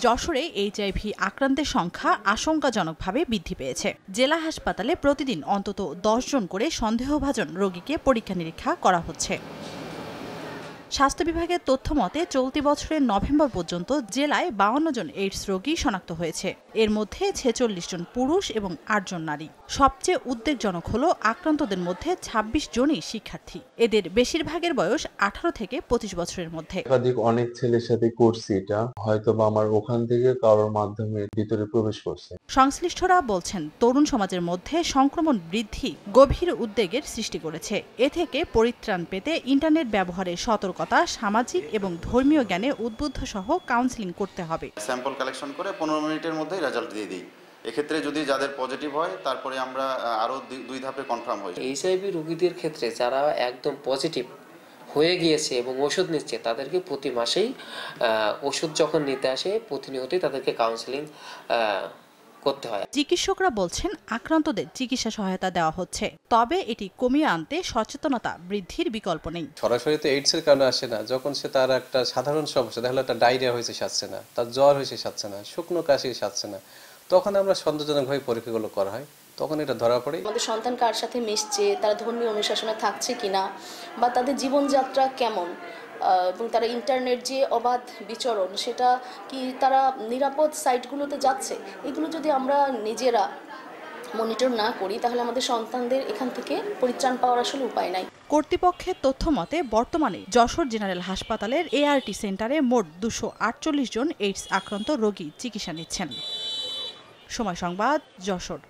যশোরে এইচআইভি আক্রান্তের সংখ্যা আশঙ্কাজনকভাবে বৃদ্ধি পেয়েছে। জেলা হাসপাতালে প্রতিদিন অন্তত ১০ জন করে সন্দেহভাজন রোগীকে পরীক্ষা নিরীক্ষা করা হচ্ছে। স্বাস্থ্য বিভাগের তথ্য মতে চলতি বছরের নভেম্বর পর্যন্ত জেলায় ৫২ জন এইডস রোগী শনাক্ত হয়েছে। এর মধ্যে ৪৬ জন পুরুষ এবং ৮ জন নারী। সবচেয়ে উদ্বেগজনক হলো আক্রান্তদের মধ্যে ২৬ জনই শিক্ষার্থী। এদের বেশিরভাগের বয়স ১৮ থেকে ২৫ বছরের মধ্যে। অনেক ছেলের সাথে করছি এটা, হয়তো বা আমার ওখান থেকে কারোর মাধ্যমে ভিতরে প্রবেশ করছে। সংশ্লিষ্টরা বলছেন তরুণ সমাজের মধ্যে সংক্রমণ বৃদ্ধি গভীর উদ্বেগের সৃষ্টি করেছে। এ থেকে পরিত্রাণ পেতে ইন্টারনেট ব্যবহারে সতর্কতা, সামাজিক এবং ধর্মীয় জ্ঞানে উদ্বুদ্ধ সহ কাউন্সেলিং করতে হবে। স্যাম্পল কালেকশন করে ১৫ মিনিটের মধ্যেই রেজাল্ট দিয়ে দিই। এক্ষেত্রে যদি যাদের পজিটিভ হয় তারপরে আমরা আরও ২ ধাপে কনফার্ম হই। এইচআইভি রোগীদের ক্ষেত্রে যারা একদম পজিটিভ হয়ে গিয়েছে এবং ওষুধ নিচ্ছে তাদেরকে প্রতি মাসেই ওষুধ যখন নিতে আসে প্রতিনিয়তই তাদেরকে কাউন্সেলিং করতে হয়। চিকিৎসকরা বলছেন আক্রান্তদের চিকিৎসা সহায়তা দেওয়া হচ্ছে, তবে এটি কমিয়ে আনতে সচেতনতা বৃদ্ধির বিকল্প নেই। সরাসরি তো এইডস এর কারণে আসে না, যখন সে তার একটা সাধারণ সমস্যা, দেখা গেলো একটা ডায়রিয়া হয়েছে সারছে না, তার জ্বর হয়েছে সারছে না, শুকনো কাশি সারছে না, তখন আমরা সন্দেহজনকভাবে পরীক্ষাগুলো করা হয়, তখন এটা ধরা পড়ে। আমাদের সন্তান কার সাথে মিশছে, তারা ধর্মীয় অনুশাসনে থাকছে কিনা, বা তাদের জীবনযাত্রা কেমন, এবং তারা ইন্টারনেট যে অবাধ বিচরণ সেটা কি তারা নিরাপদ সাইটগুলোতে যাচ্ছে, এগুলো যদি আমরা নিজেরা মনিটর না করি তাহলে আমাদের সন্তানদের এখান থেকে পরিত্রাণ পাওয়ার আসলে উপায় নাই। কর্তৃপক্ষের তথ্য মতে বর্তমানে যশোর জেনারেল হাসপাতালের এআরটি সেন্টারে মোট ২৪৮ জন এইডস আক্রান্ত রোগী চিকিৎসা নিচ্ছেন। সময় সংবাদ, যশোর।